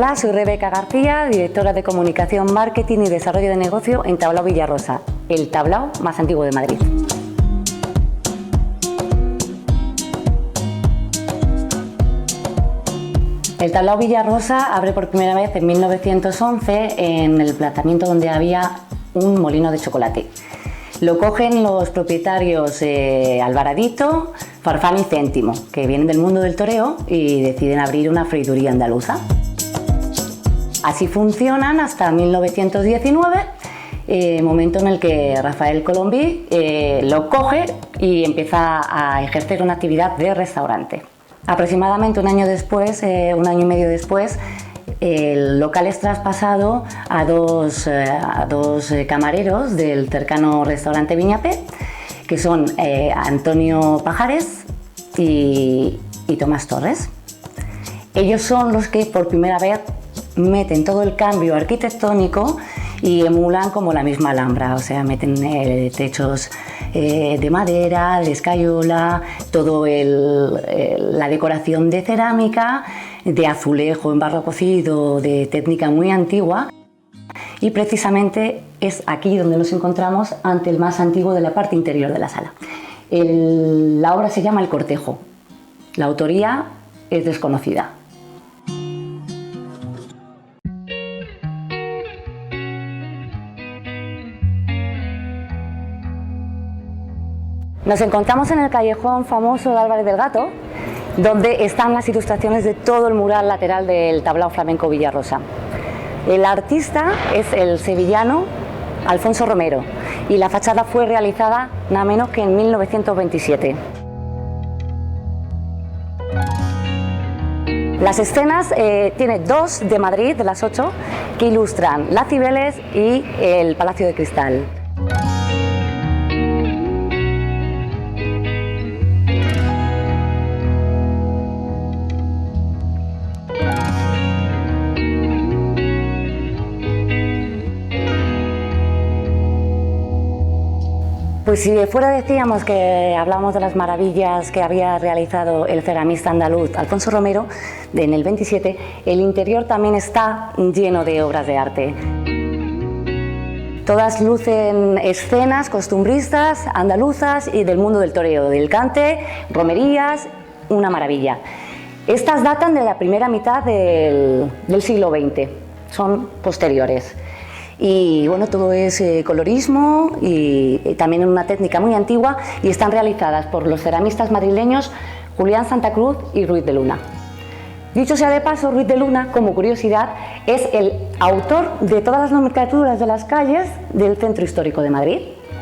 Hola, soy Rebeca García, directora de Comunicación, Marketing y Desarrollo de Negocio en Tablao Villarrosa, el tablao más antiguo de Madrid. El tablao Villarrosa abre por primera vez en 1911 en el emplazamiento donde había un molino de chocolate. Lo cogen los propietarios Alvaradito, Farfán y Céntimo, que vienen del mundo del toreo y deciden abrir una freiduría andaluza. Así funcionan hasta 1919, momento en el que Rafael Colombí lo coge y empieza a ejercer una actividad de restaurante. Aproximadamente un año y medio después, el local es traspasado a dos camareros del cercano restaurante Viñapé, que son Antonio Pajares y Tomás Torres. Ellos son los que por primera vez meten todo el cambio arquitectónico y emulan como la misma Alhambra, o sea, meten techos de madera, de escayola, todo la decoración de cerámica, de azulejo en barro cocido, de técnica muy antigua, y precisamente es aquí donde nos encontramos ante el más antiguo de la parte interior de la sala. La obra se llama El Cortejo, la autoría es desconocida. Nos encontramos en el callejón famoso de Álvarez del Gato, donde están las ilustraciones de todo el mural lateral del tablao flamenco Villarrosa. El artista es el sevillano Alfonso Romero y la fachada fue realizada nada menos que en 1927. Las escenas tiene dos de Madrid, de las 8, que ilustran las Cibeles y el Palacio de Cristal. Pues si de fuera decíamos que hablábamos de las maravillas que había realizado el ceramista andaluz Alfonso Romero en el 27, el interior también está lleno de obras de arte. Todas lucen escenas costumbristas, andaluzas y del mundo del toreo, del cante, romerías, una maravilla. Estas datan de la primera mitad del siglo XX, son posteriores. Y bueno, todo es colorismo y también en una técnica muy antigua y están realizadas por los ceramistas madrileños Julián Santa Cruz y Ruiz de Luna. Dicho sea de paso, Ruiz de Luna, como curiosidad, es el autor de todas las nomenclaturas de las calles del centro histórico de Madrid.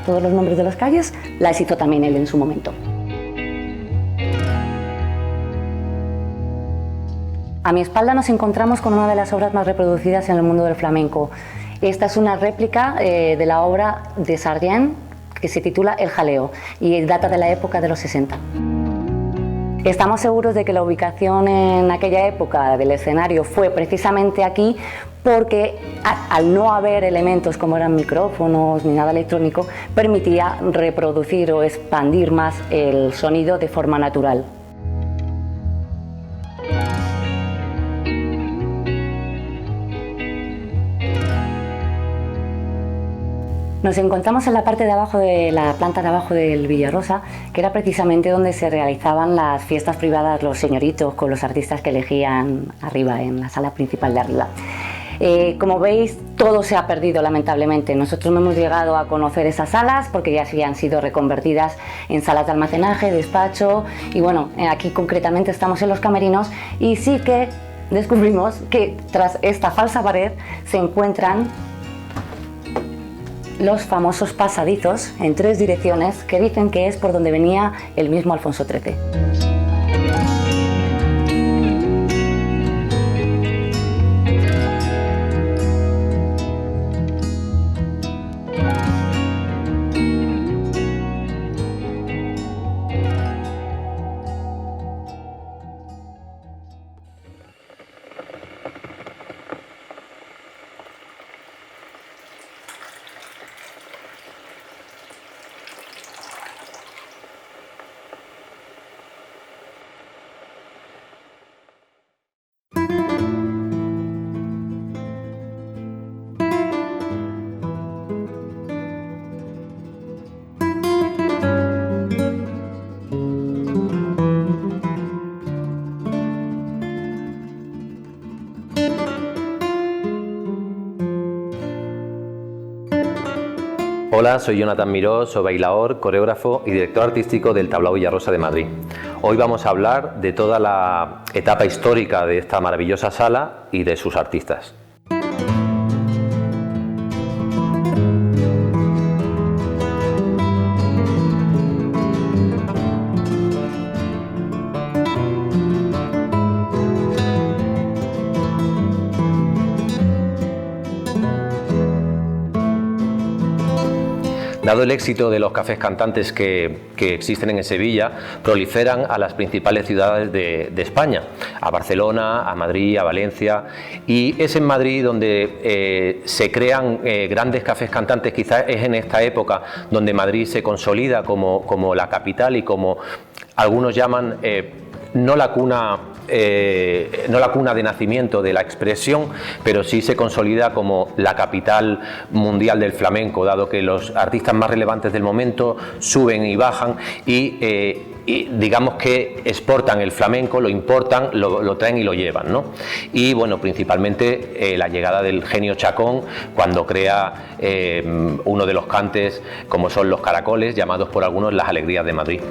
Todos los nombres de las calles las hizo también él en su momento. A mi espalda nos encontramos con una de las obras más reproducidas en el mundo del flamenco. Esta es una réplica de la obra de Sardien que se titula El Jaleo y data de la época de los 60. Estamos seguros de que la ubicación en aquella época del escenario fue precisamente aquí porque al no haber elementos como eran micrófonos ni nada electrónico, permitía reproducir o expandir más el sonido de forma natural. Nos encontramos en la parte de abajo de la planta de abajo del Villarrosa, que era precisamente donde se realizaban las fiestas privadas, los señoritos con los artistas que elegían arriba, en la sala principal de arriba. Como veis, todo se ha perdido lamentablemente. Nosotros no hemos llegado a conocer esas salas porque ya habían sido reconvertidas en salas de almacenaje, despacho y bueno, aquí concretamente estamos en los camerinos y sí que descubrimos que tras esta falsa pared se encuentran los famosos pasadizos en 3 direcciones que dicen que es por donde venía el mismo Alfonso XIII. Hola, soy Jonathan Miró, soy bailaor, coreógrafo y director artístico del Tablao Villarrosa de Madrid. Hoy vamos a hablar de toda la etapa histórica de esta maravillosa sala y de sus artistas. Dado el éxito de los cafés cantantes que existen en Sevilla, proliferan a las principales ciudades de España, a Barcelona, a Madrid, a Valencia, y es en Madrid donde se crean grandes cafés cantantes. Quizás es en esta época donde Madrid se consolida como la capital y como algunos llaman no la cuna de nacimiento de la expresión, pero sí se consolida como la capital mundial del flamenco, dado que los artistas más relevantes del momento suben y bajan y digamos que exportan el flamenco, lo importan, lo traen y lo llevan, ¿no? Y bueno, principalmente la llegada del genio Chacón, cuando crea uno de los cantes como son los caracoles, llamados por algunos las alegrías de Madrid.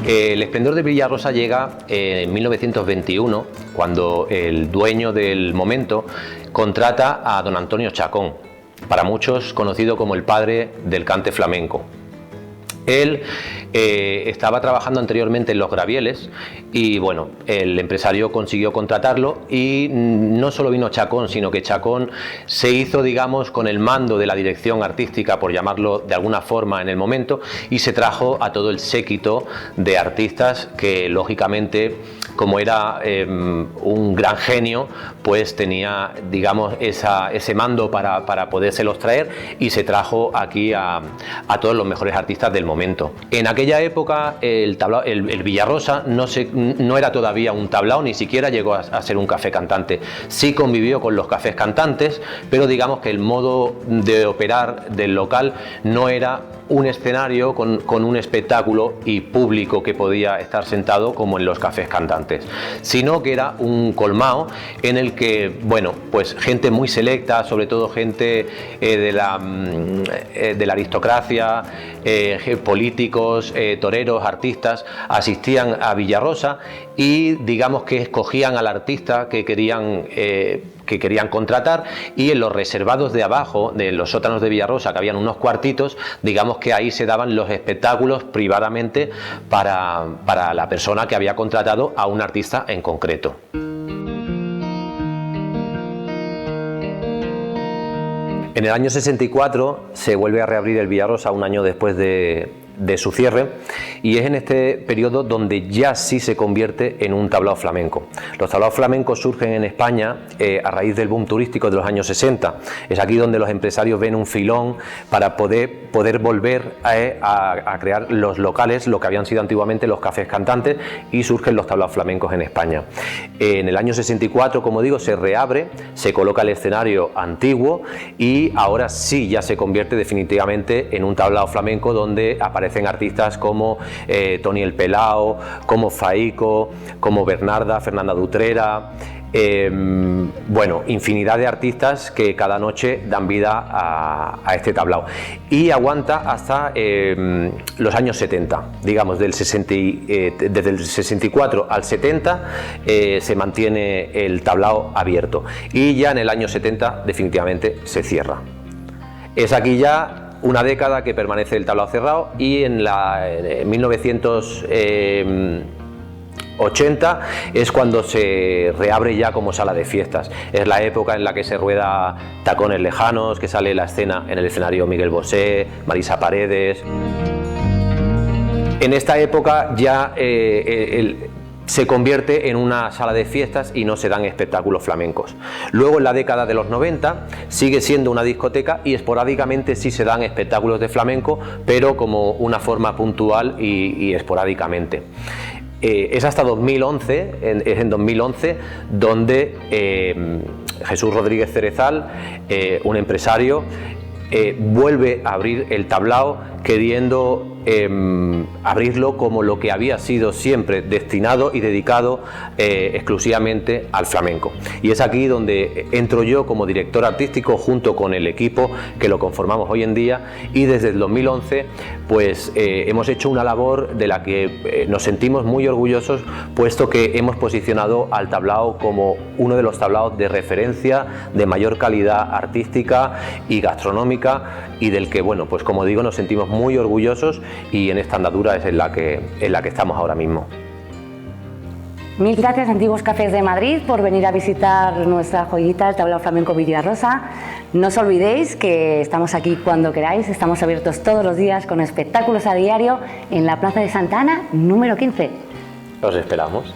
El esplendor de Villarrosa llega en 1921, cuando el dueño del momento contrata a don Antonio Chacón, para muchos conocido como el padre del cante flamenco. Él estaba trabajando anteriormente en Los Gravieles y bueno, el empresario consiguió contratarlo y no solo vino Chacón, sino que Chacón se hizo, digamos, con el mando de la dirección artística, por llamarlo de alguna forma en el momento, y se trajo a todo el séquito de artistas que lógicamente, como era un gran genio, pues tenía, digamos, ese mando para podérselos traer, y se trajo aquí a todos los mejores artistas del momento. En aquella época el Villarrosa no era todavía un tablao, ni siquiera llegó a ser un café cantante. Sí convivió con los cafés cantantes, pero digamos que el modo de operar del local no era un escenario con un espectáculo y público que podía estar sentado como en los cafés cantantes, sino que era un colmao en el que, bueno, pues gente muy selecta, sobre todo gente de la aristocracia, políticos, toreros, artistas, asistían a Villarrosa y digamos que escogían al artista que querían contratar, y en los reservados de abajo, de los sótanos de Villarrosa, que habían unos cuartitos, digamos que ahí se daban los espectáculos privadamente para la persona que había contratado a un artista en concreto. En el año 64 se vuelve a reabrir el Villarrosa, un año después de su cierre, y es en este periodo donde ya sí se convierte en un tablao flamenco. Los tablaos flamencos surgen en España a raíz del boom turístico de los años 60. Es aquí donde los empresarios ven un filón para poder volver a crear los locales, lo que habían sido antiguamente los cafés cantantes, y surgen los tablaos flamencos en España. En el año 64, como digo, se reabre, se coloca el escenario antiguo y ahora sí ya se convierte definitivamente en un tablao flamenco donde aparecen artistas como Toni el Pelao, como Faico, como Fernanda Dutrera, bueno, infinidad de artistas que cada noche dan vida a este tablao, y aguanta hasta los años 70, digamos, desde el 64 al 70 se mantiene el tablao abierto, y ya en el año 70 definitivamente se cierra. Es aquí ya una década que permanece el tablao cerrado, y en 1980 es cuando se reabre ya como sala de fiestas. Es la época en la que se rueda Tacones Lejanos, que sale la escena en el escenario Miguel Bosé, Marisa Paredes. En esta época ya se convierte en una sala de fiestas y no se dan espectáculos flamencos. Luego, en la década de los 90, sigue siendo una discoteca y esporádicamente sí se dan espectáculos de flamenco, pero como una forma puntual y esporádicamente. Es hasta 2011, es en 2011 donde Jesús Rodríguez Cerezal, un empresario, vuelve a abrir el tablao queriendo abrirlo como lo que había sido siempre, destinado y dedicado exclusivamente al flamenco. Y es aquí donde entro yo como director artístico junto con el equipo que lo conformamos hoy en día, y desde el 2011 pues hemos hecho una labor de la que nos sentimos muy orgullosos, puesto que hemos posicionado al tablao como uno de los tablaos de referencia de mayor calidad artística y gastronómica, y del que, bueno, pues como digo, nos sentimos muy orgullosos, y en esta andadura es en la que estamos ahora mismo. Mil gracias, Antiguos Cafés de Madrid, por venir a visitar nuestra joyita, el tablao flamenco Villarrosa. No os olvidéis que estamos aquí cuando queráis, estamos abiertos todos los días con espectáculos a diario en la Plaza de Santa Ana, número 15. Os esperamos.